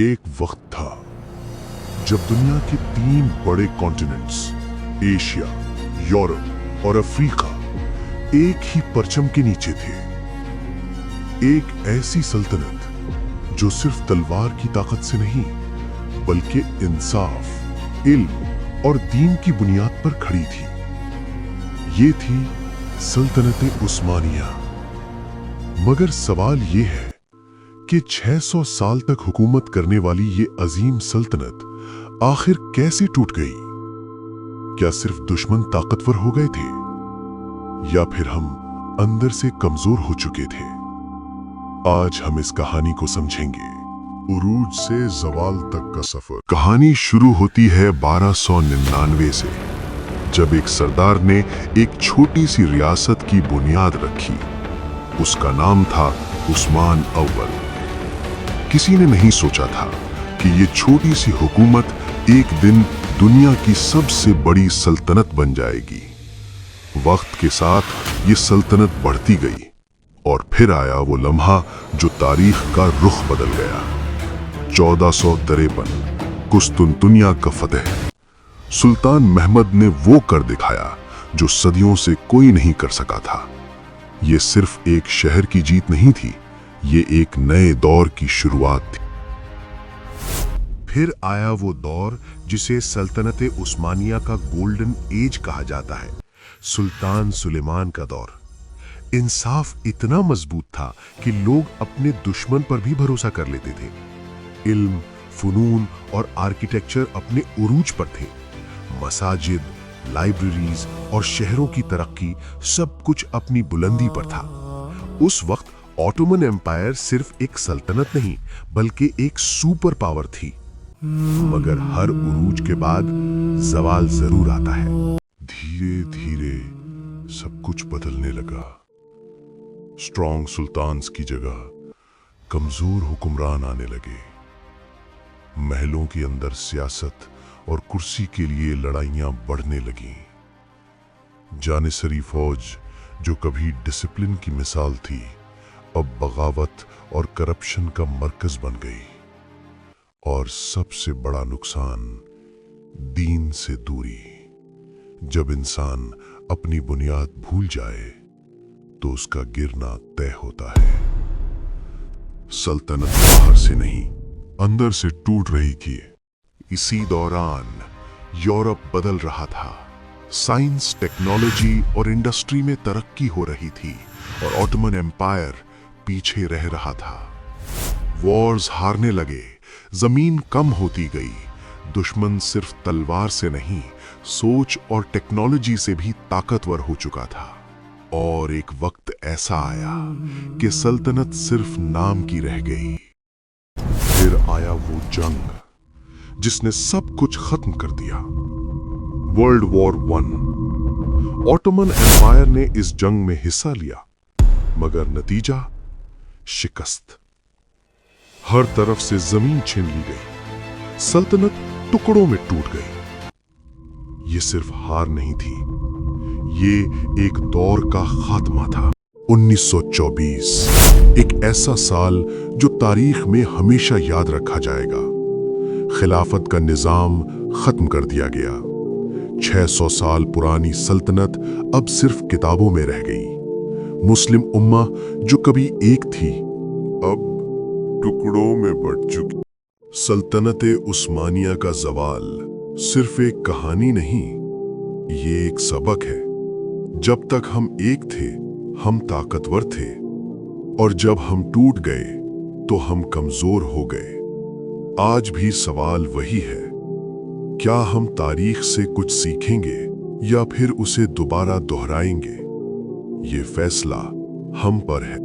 एक वक्त था जब दुनिया के 3 बड़े कॉन्टिनेंट्स एशिया, यूरोप और अफ्रीका एक ही परचम के नीचे थे। एक ऐसी सल्तनत जो सिर्फ तलवार की ताकत से नहीं बल्कि इंसाफ, इल्म और दीन की बुनियाद पर खड़ी थी। ये थी सल्तनत उस्मानिया। मगर सवाल ये है कि 600 साल तक हुकूमत करने वाली ये अजीम सल्तनत आखिर कैसे टूट गई? क्या सिर्फ दुश्मन ताकतवर हो गए थे या फिर हम अंदर से कमजोर हो चुके थे? आज हम इस कहानी को समझेंगे। उरूज से जवाल तक का सफर। कहानी शुरू होती है 1299 से, जब एक सरदार ने एक छोटी सी रियासत की बुनियाद रखी। उसका नाम था उस्मान अव्वल। किसी ने नहीं सोचा था कि ये छोटी सी हुकूमत एक दिन दुनिया की सबसे बड़ी सल्तनत बन जाएगी। वक्त के साथ ये सल्तनत बढ़ती गई और फिर आया वो लम्हा जो तारीख का रुख बदल गया। 1453 कुस्तुनतुनिया का फतह। सुल्तान महमद ने वो कर दिखाया जो सदियों से कोई नहीं कर सका था। ये सिर्फ एक शहर की जीत नहीं थी, ये एक नए दौर की शुरुआत थी। फिर आया वो दौर जिसे सल्तनत उस्मानिया का गोल्डन एज कहा जाता है, सुल्तान सुलेमान का दौर। इंसाफ इतना मजबूत था कि लोग अपने दुश्मन पर भी भरोसा कर लेते थे। इल्म, फनून और आर्किटेक्चर अपने उरूज पर थे। मसाजिद, लाइब्रेरीज और शहरों की तरक्की सब कुछ अपनी बुलंदी पर था। उस वक्त ऑटोमन एम्पायर सिर्फ एक सल्तनत नहीं बल्कि एक सुपर पावर थी। मगर हर उरूज के बाद जवाल जरूर आता है। धीरे धीरे सब कुछ बदलने लगा। स्ट्रॉन्ग सुल्तान्स की जगह कमजोर हुक्मरान आने लगे। महलों के अंदर सियासत और कुर्सी के लिए लड़ाइयां बढ़ने लगीं। जानिसरी फौज जो कभी डिसिप्लिन की मिसाल थी, अब बगावत और करप्शन का मरकज बन गई। और सबसे बड़ा नुकसान, दीन से दूरी। जब इंसान अपनी बुनियाद भूल जाए तो उसका गिरना तय होता है। सल्तनत बाहर से नहीं, अंदर से टूट रही थी। इसी दौरान यूरोप बदल रहा था। साइंस, टेक्नोलॉजी और इंडस्ट्री में तरक्की हो रही थी और ऑटोमन एम्पायर पीछे रह रहा था। वॉर्स हारने लगे, जमीन कम होती गई। दुश्मन सिर्फ तलवार से नहीं, सोच और टेक्नोलॉजी से भी ताकतवर हो चुका था। और एक वक्त ऐसा आया कि सल्तनत सिर्फ नाम की रह गई। फिर आया वो जंग जिसने सब कुछ खत्म कर दिया। World war 1। ऑटोमन एम्पायर ने इस जंग में हिस्सा लिया, मगर नतीजा शिकस्त। हर तरफ से जमीन छीन ली गई। सल्तनत टुकड़ों में टूट गई। ये सिर्फ हार नहीं थी, ये एक दौर का खात्मा था। 1924, एक ऐसा साल जो तारीख में हमेशा याद रखा जाएगा। खिलाफत का निजाम खत्म कर दिया गया। 600 साल पुरानी सल्तनत अब सिर्फ किताबों में रह गई। मुस्लिम उम्मा जो कभी एक थी, अब टुकड़ों में बंट चुकी। सल्तनत उस्मानिया का जवाल सिर्फ एक कहानी नहीं, ये एक सबक है। जब तक हम एक थे, हम ताकतवर थे, और जब हम टूट गए तो हम कमजोर हो गए। आज भी सवाल वही है, क्या हम तारीख से कुछ सीखेंगे या फिर उसे दोबारा दोहराएंगे? ये फैसला हम पर है।